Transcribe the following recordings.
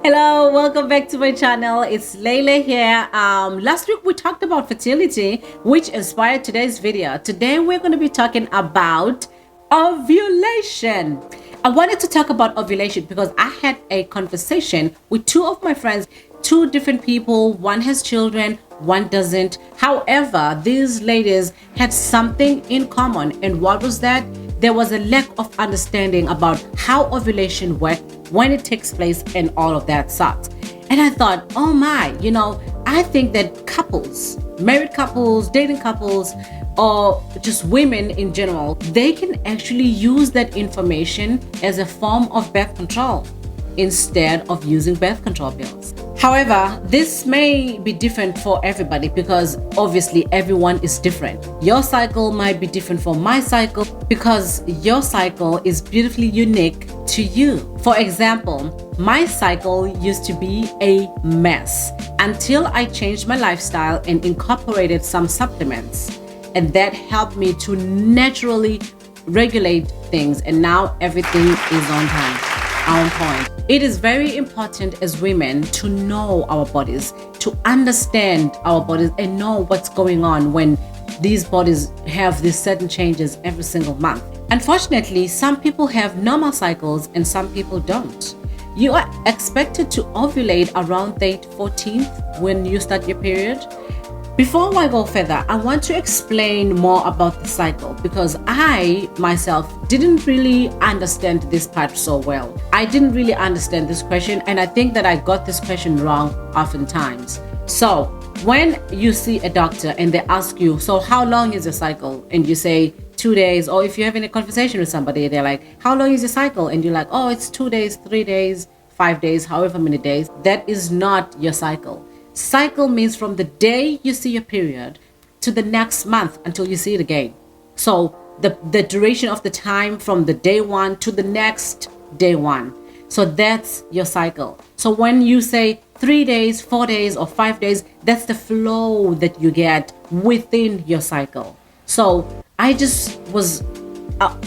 Hello, welcome back to my channel. It's Layla here. Last week we talked about fertility, which inspired today's video. Today we're going to be talking about ovulation. I wanted to talk about ovulation because I had a conversation with two of my friends, two different people. One has children, one doesn't. However, these ladies had something in common. And what was that? There was a lack of understanding about how ovulation works, when it takes place, and all of that sucks. And I thought, oh my, I think that couples, married couples, dating couples, or just women in general, they can actually use that information as a form of birth control instead of using birth control pills. However, this may be different for everybody because obviously everyone is different. Your cycle might be different from my cycle because your cycle is beautifully unique to you. For example, my cycle used to be a mess until I changed my lifestyle and incorporated some supplements. And that helped me to naturally regulate things. And now everything is on point. It is very important as women to know our bodies, to understand our bodies and know what's going on when these bodies have these certain changes every single month. Unfortunately, some people have normal cycles and some people don't. You are expected to ovulate around day 14th when you start your period. Before I go further, I want to explain more about the cycle because I myself didn't really understand this part so well. I didn't really understand this question, and I think that I got this question wrong oftentimes. So when you see a doctor and they ask you, so how long is your cycle? And you say 2 days, or if you're having a conversation with somebody, they're like, how long is your cycle? And you're like, oh, it's 2 days, 3 days, 5 days, however many days. That is not your cycle. Cycle means from the day you see your period to the next month until you see it again. So the duration of the time from the day one to the next day one. So that's your cycle. So when you say 3 days, 4 days, or 5 days, that's the flow that you get within your cycle. So I just was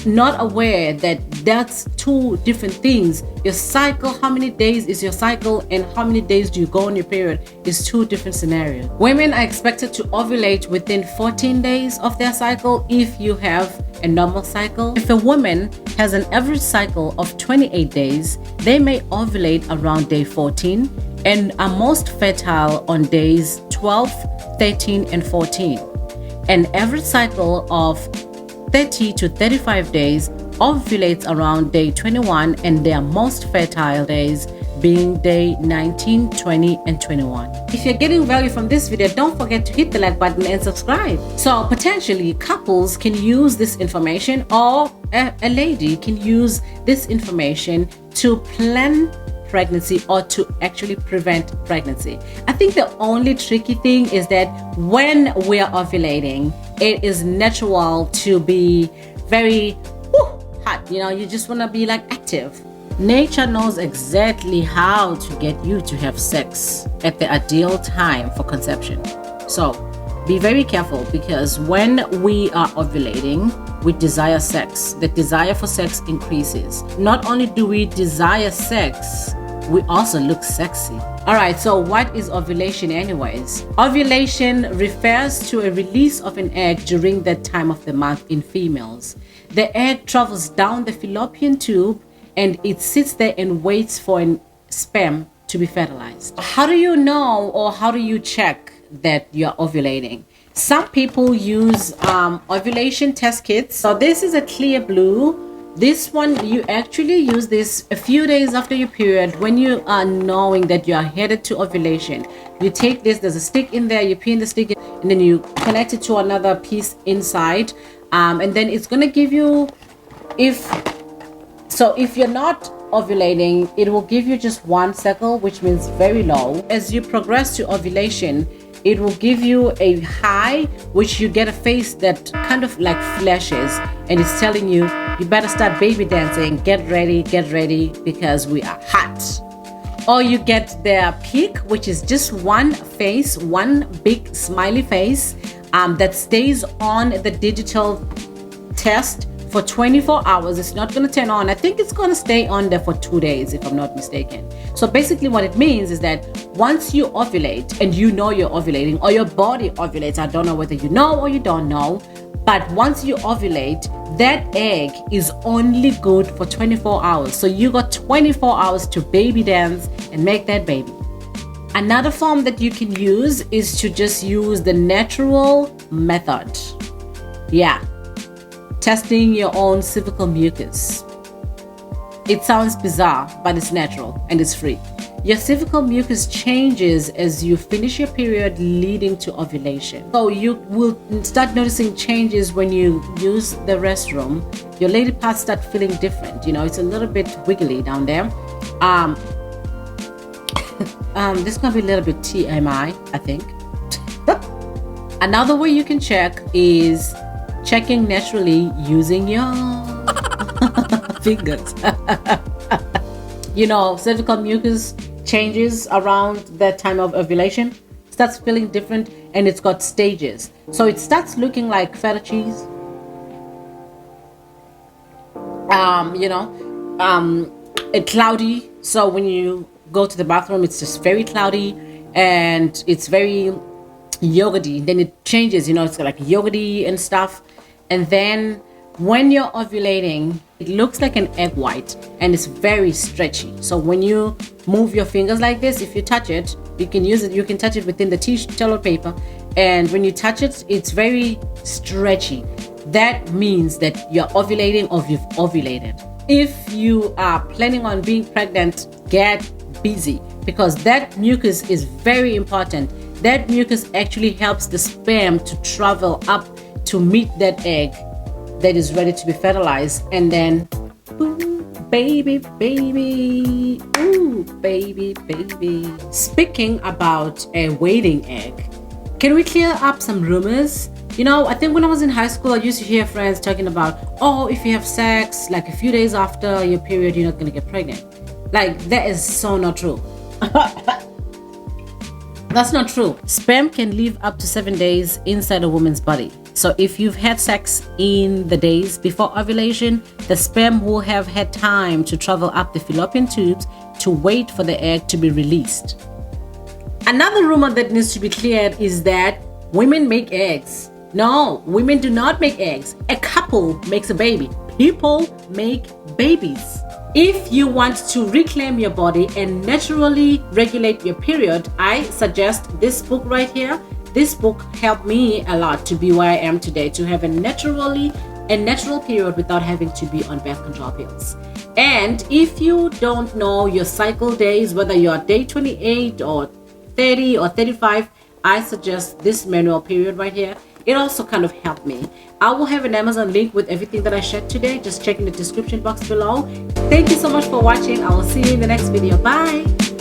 not aware that that's two different things. Your cycle, how many days is your cycle, and how many days do you go on your period is two different scenarios. Women are expected to ovulate within 14 days of their cycle if you have a normal cycle. If a woman has an average cycle of 28 days, they may ovulate around day 14 and are most fertile on days 12, 13, and 14. An average cycle of 30 to 35 days ovulates around day 21, and their most fertile days being day 19, 20, and 21. If you're getting value from this video, don't forget to hit the like button and subscribe. So potentially couples can use this information, or a lady can use this information to plan pregnancy or to actually prevent pregnancy. I think the only tricky thing is that when we're ovulating, it is natural to be very hot. You just want to be like active. Nature knows exactly how to get you to have sex at the ideal time for conception. So be very careful, because when we are ovulating, we desire sex. The desire for sex increases. Not only do we desire sex, we also look sexy. All right, so what is ovulation anyways? Ovulation refers to a release of an egg during that time of the month in females. The egg travels down the fallopian tube and it sits there and waits for a sperm to be fertilized. How do you know, or how do you check that you're ovulating? Some people use ovulation test kits. So this is a clear blue. This one, you actually use this a few days after your period when you are knowing that you are headed to ovulation. You take this, there's a stick in there, you pin the stick in, and then you connect it to another piece inside. And then it's going to give you, if you're not ovulating, it will give you just one cycle, which means very low. As you progress to ovulation, it will give you a high, which you get a face that kind of like flashes, and it's telling you, you better start baby dancing, get ready, because we are hot. Or you get their peak, which is just one face, one big smiley face that stays on the digital test for 24 hours. It's not going to turn on. I think it's going to stay on there for 2 days, if I'm not mistaken. So basically what it means is that once you ovulate, and you know you're ovulating, or your body ovulates, I don't know whether you know or you don't know, but once you ovulate, that egg is only good for 24 hours. So you got 24 hours to baby dance and make that baby. Another form that you can use is to just use the natural method. Yeah, testing your own cervical mucus. It sounds bizarre, but it's natural and it's free. Your cervical mucus changes as you finish your period leading to ovulation. So you will start noticing changes when you use the restroom. Your lady parts start feeling different. You know, it's a little bit wiggly down there. This is gonna be a little bit TMI, I think. Another way you can check is checking naturally using your fingers. You know, cervical mucus changes around the time of ovulation, starts feeling different, and it's got stages. So it starts looking like feta cheese. It's cloudy. So when you go to the bathroom, it's just very cloudy and it's very yogurty. Then it changes, it's like yogurty and stuff. And then when you're ovulating, it looks like an egg white and it's very stretchy. So when you move your fingers like this, if you touch it, you can use it, you can touch it within the toilet paper, and when you touch it, it's very stretchy. That means that you're ovulating or you've ovulated. If you are planning on being pregnant, get busy, because that mucus is very important. That mucus actually helps the sperm to travel up to meet that egg that is ready to be fertilized, and then ooh, baby, ooh, baby. Speaking about a waiting egg, can we clear up some rumors? I think when I was in high school, I used to hear friends talking about, oh, if you have sex like a few days after your period, you're not going to get pregnant. Like, that is so not true. That's not true. Sperm can live up to 7 days inside a woman's body. So if you've had sex in the days before ovulation, the sperm will have had time to travel up the fallopian tubes to wait for the egg to be released. Another rumor that needs to be cleared is that women make eggs. No, women do not make eggs. A couple makes a baby. People make babies. If you want to reclaim your body and naturally regulate your period, I suggest this book right here. This book helped me a lot to be where I am today, to have a natural period without having to be on birth control pills. And if you don't know your cycle days, whether you're day 28 or 30 or 35, I suggest this manual period right here. It also kind of helped me. I will have an Amazon link with everything that I shared today. Just check in the description box below. Thank you so much for watching. I will see you in the next video. Bye.